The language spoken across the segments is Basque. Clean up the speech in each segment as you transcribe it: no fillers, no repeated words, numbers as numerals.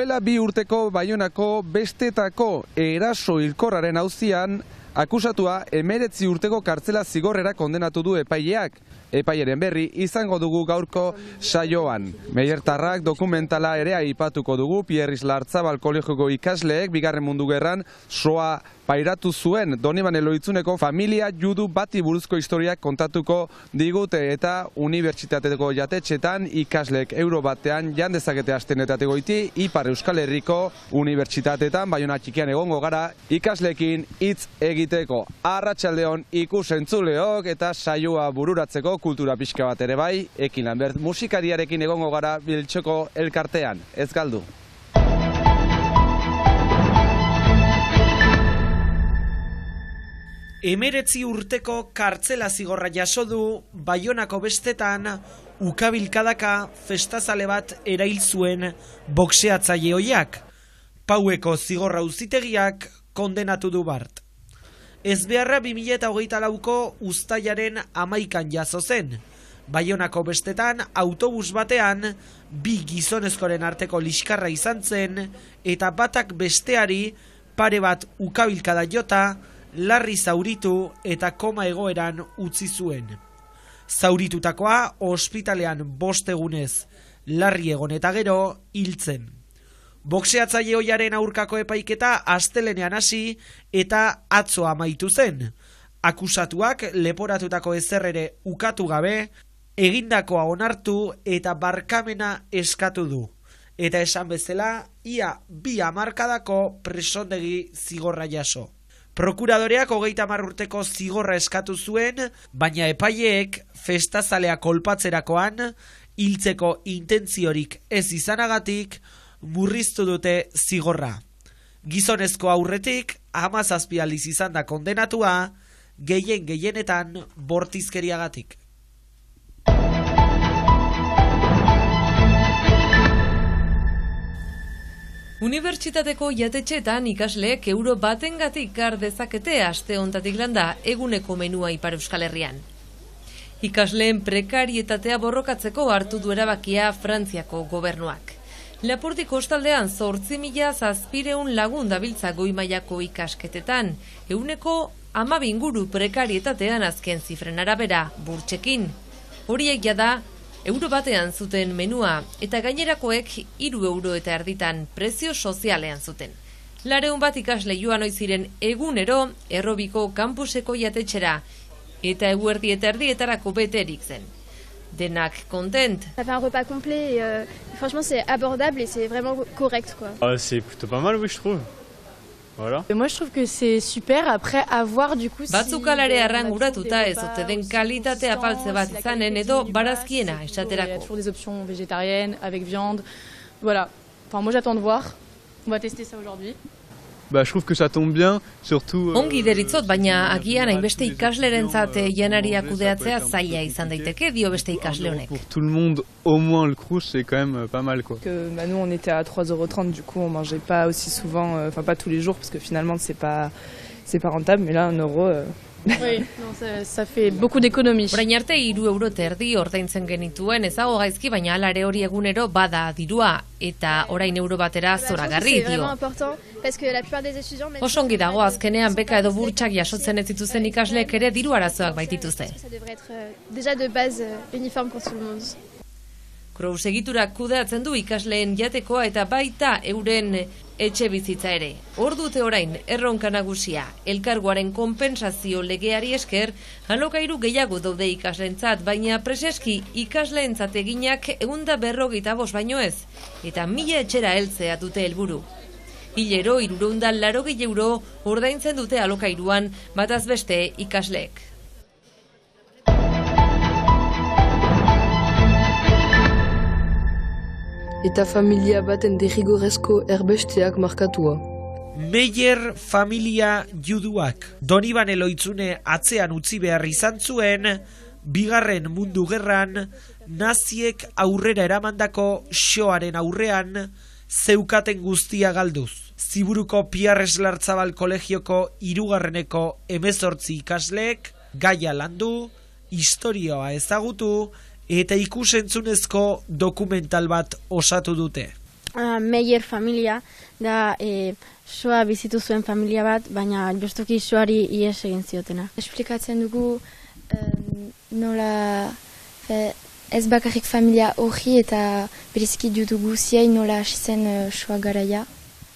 Duela 2 urteko Baionako bestetako eraso hilkorraren auzian, akusatua 19 urteko kartzela zigorrera kondenatu du epaileak. Epaiaren berri izango dugu gaurko saioan. Meiertarrak dokumentala ere aipatuko dugu. Pierre Isla Artzabal Kolegioko ikasleek Bigarren Mundu Gerran soa pairatu zuen Donibane Lohitzuneko familia judu bati buruzko historiak kontatuko digute eta unibertsitateko jatetxetan ikasleek euro batean jan dezakete astenetatik goiti Ipar Euskal Herriko unibertsitatetan Baiona txikian egongo gara ikasleekin hitz egiteko. Arratsaldeon ikus-entzuleok eta saioa bururatzeko kultura pixka bat ere bai, Ekin Lambert musikariarekin egongo gara Biltxoko elkartean. Ez galdu. Emeretzi urteko kartzela zigorra jaso du Baionako bestetan ukabilkadaka festazale bat erail zuen boxeatzaile ohiak. Paueko zigorra auzitegiak kondenatu du bart. Ezbeharra 2024ko uztailaren 11an jazo zen. Baionako bestetan autobus batean 2 gizonezkoren arteko liskarra izan zen eta batak besteari pare bat ukabilkada jota, larri zauritu eta koma egoeran utzi zuen. Zauritutakoa ospitalean 5 egunez larri egon eta gero hiltzen. Boxeatzaile ohiaren aurkako epaiketa astelenean hasi eta atzo amaitu zen. Akusatuak leporatutako ezer ere ukatu gabe, egindakoa onartu eta barkamena eskatu du. Eta esan bezala, ia 2 hamarkadako presondegi zigorra jaso. Prokuradoreak 30 urteko zigorra eskatu zuen, baina epaileek festazalea kolpatzerakoan, hiltzeko intentziorik ez izanagatik, murriztu dute zigorra. Gizonezko aurretik 17 aldiz izan da kondenatua, gehienetan bortizkeriagatik. Unibertsitateko jatetxetan ikasleek euro batengatik gar dezakete aste hontatik landa eguneko menua Ipar Euskal Herrian. Ikasleen prekarietatea borrokatzeko hartu du erabakia Frantziako gobernuak. Lapurdi kostaldean 8.700 lagun dabiltza goi mailako ikasketetan, eguneko 12 inguru prekarietatean azken zifren arabera, burtsekin. Horiek jada, euro batean zuten menua eta gainerakoek 3 euro eta erditan prezio sozialean zuten. 200 ikasle joan ohi ziren egunero Errobiko kampuseko jatetxera eta eguerdi eta erdietarako beterik zen. Denak content. Ça fait un repas complet et franchement c'est abordable et c'est vraiment correct quoi. C'est plutôt pas mal oui je trouve. Voilà. Moi je trouve que c'est super après avoir du coup batzuk alare arranguratuta ez ote den kalitate apaltze bat izanen edo barazkiena esaterako. Il y a toujours des options végétariennes avec viande. Voilà. Enfin moi j'attends de voir. On va tester ça aujourd'hui. Je trouve que ça tombe bien, surtout... Ongi deritzot, baina agian hainbeste ikaslerentzat janaria kudeatzea zaila izan daiteke, dio beste ikasle honek. Pour tout le monde, au moins le crous, c'est quand même pas mal quoi. Nous on était à 3,30 €, du coup on mangeait pas aussi souvent, enfin pas tous les jours parce que finalement c'est pas rentable, mais là 1 euro... Oui, non, ça fait beaucoup d'économies. Orain arte 3 euro eta erdi ordaintzen genituen ezago gaizki, baina hala ere hori egunero bada dirua eta orain euro batera zoragarri dio. Oso ongi dago azkenean beka edo burtsak jasotzen ez dituzten ikasleek ere diru arazoak baitituzte. Crous egiturak kudeatzen du ikasleen jatekoa eta baita euren etxe bizitza ere. Hor dute orain erronka nagusia, elkargoaren konpentsazio legeari esker, alokairu gehiago daude ikasleentzat, baina preseski ikasleentzat eginak 145 baino ez, eta 1000 etxera heltzea dute helburu. Hilero 380 euro ordaintzen dute alokairuan bataz beste ikasleek. Eta familia baten derrigorrezko erbesteak markatua. Meyer familia juduak. Donibane Lohitzune atzean utzi behar izan zuen, Bigarren Mundu Gerran naziek aurrera eramandako shoaren aurrean zeukaten guztia galduz. Ziburuko Pierre Isla Artzabal Kolegioko 3. 18 ikasleek gaia landu, historioa ezagutu eta ikusentzunezko dokumental bat osatu dute. Meyer familia da soa bizitu zuen familia bat, baina justuki soari ihes egin ziotena. Esplikatzen dugu nola ez bakarrik familia hori eta bereziki judu guziai nola hasi zen soa garaia.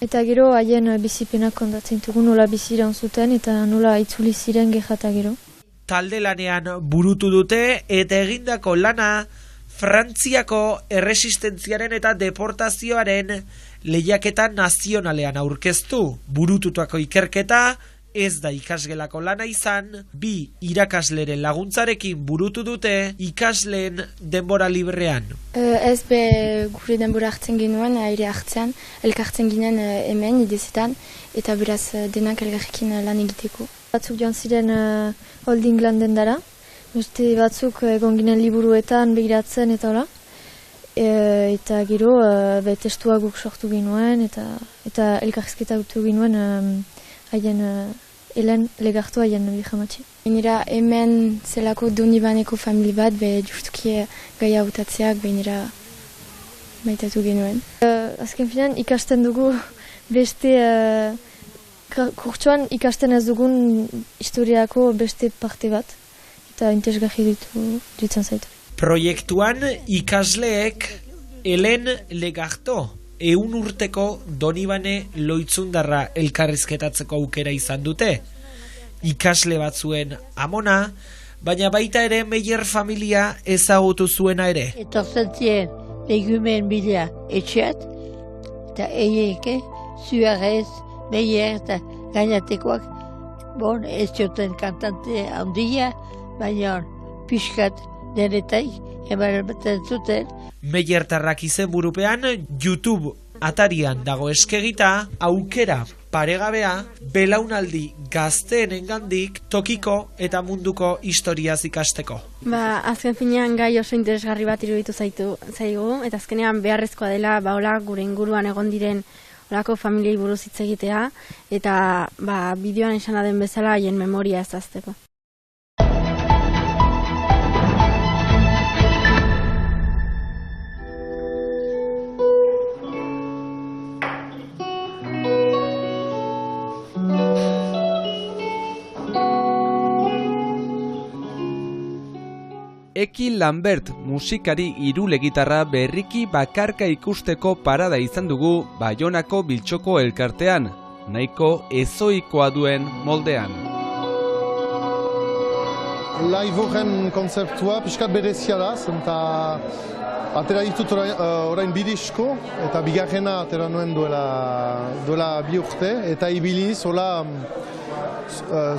Eta gero haien bizipenak kontatzen dugu nola biziran zuten eta nola itzuli ziren gerrata gero. Talde lanean burutu dute eta egindako lana Frantziako erresistentziaren eta deportazioaren lehiaketa nazionalean aurkeztu. Burututako ikerketa ez da ikasgelako lana izan, 2 irakasleren laguntzarekin burutu dute ikasleen denbora librean. Ez gure denbora hartzen genuen, aire hartzean, elkartzen ginen hemen idezetan, eta beraz denak elgarrekin lan egiteko. Batzuk joan ziren holding landen dara, beste batzuk egon ginen liburuetan begiratzen eta hola. Eta gero testua guk sortu ginuen eta elkarrizketa gutu ginuen haien helen legartu haien bihamatxe. Gainera hemen zelako Donibaneko famili bat, justuki gaia hautatzeak gainera maitatu genuen. Azken finean ikasten dugu beste kurtsuan ikasten ez dugun historiako beste parte bat. Eta interesgarri dutzen zaitu. Proiektuan ikasleek Helen Legarto 100 urteko Donibane Loitzundarra elkarrizketatzeko aukera izan dute. Ikasle batzuen amona, baina baita ere Meyer familia ezagutu zuena ere. Etortzen ziren legumen bidea etxeat, eta eieke, Suarez, Meyer eta gainatekoak, ez zioten kantante handia, baina pixkat denetaik ematen zuten. Meyertarrak izenburupean YouTube atarian dago eskegita, aukera paregabea belaunaldi gazteenengandik tokiko eta munduko historiaz ikasteko. Azken finean gai oso interesgarri bat iruditu zaigu, eta azkenean beharrezkoa dela hola gure inguruan egon diren horako familiei buruz hitz egitea, eta bideoan esana den bezala haien memoria ezazteko. Eki Lambert musikari irule gitarra berriki bakarka ikusteko parada izan dugu Baionako Biltxoko elkartean, nahiko ezoikoa duen moldean. Live horren kontzeptua pixkat berezia da, eta atera ditut orain 2 disko, eta bigarrena atera nuen duela 2 urte, eta ibiliz hola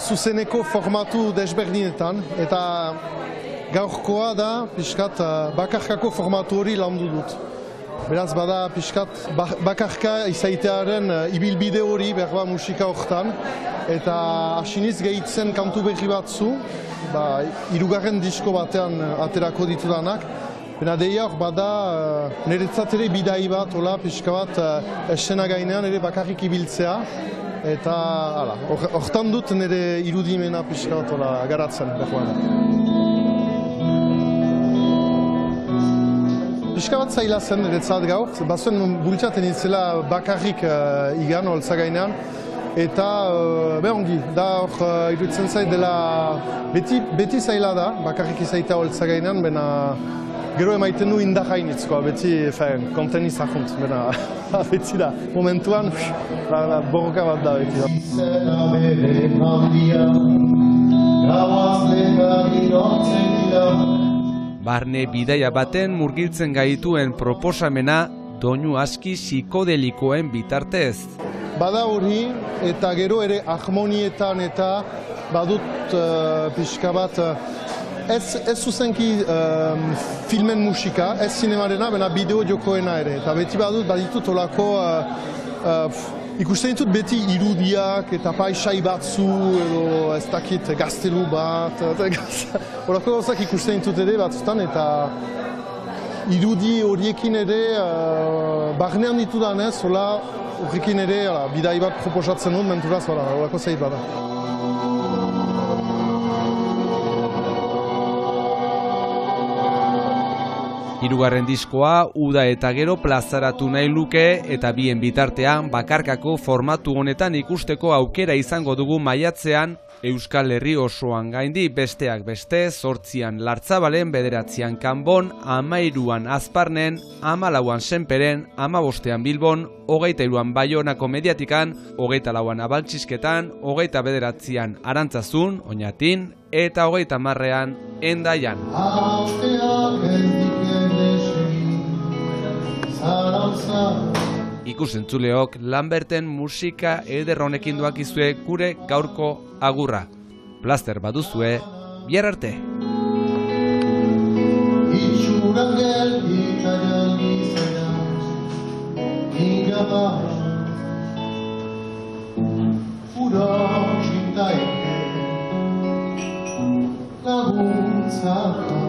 zuzeneko formatu desberdinetan, eta gaurkoa da pixkat bakarkako formatu hori landu dut. Beraz bada pixkat bakarka izaitearen ibilbide hori berba musika horretan, eta asiniz gehitzen kantu berri batzu, 3. disko batean aterako ditudanak. Bena deia hor bada niretzat ere bidai bat, hola pixka bat esena gainean ere bakarrik ibiltzea, eta horretan dut nire irudimena pixka bat garatzen berroan. Pixka bat zaila zen niretzat gaur, bazuen bultzaten itzela bakarrik igan holtza gainean, eta ongi, da hor iruditzen zait dela beti zaila da, bakarrik izaitea holtza gainean, bena gero emaiten du indarrainitzkoa, beti konten izakunt, bena beti da, momentuan borroka bat da beti da. Barne bidaia baten murgiltzen gaituen proposamena doinu aski psikodelikoen bitartez. Bada hori eta gero ere harmonietan eta badut pixka bat ez zuzenki filmen musika, ez zinemarena, bena bideo jokoena ere. Eta beti baditut olako ikusten ditut beti irudiak eta paisai batzu edo ez dakit gaztelu bat, horako gauzak ikusten ditut ere batzutan eta irudi horiekin ere barnean ditudanez, horrekin ere bidai bat proposatzen dut menturaz, horako zeit bada. Hirugarren diskoa uda eta gero plazaratu nahi luke eta bien bitartean bakarkako formatu honetan ikusteko aukera izango dugu maiatzean Euskal Herri osoan gaindi besteak beste 8an Lartzabalen, 9an Kanbon, 13an Azparnen, 14an Senperen, 15an Bilbon, 23an Baionako Mediatikan, 24an Abaltxisketan, 29an Arantzazun, Oñatin eta 30an Endaian. Ikusentzuleok Lamberten musika eder honekin doakizue gure gaurko agurra. Plaster baduzue, bihar arte. Laguntzako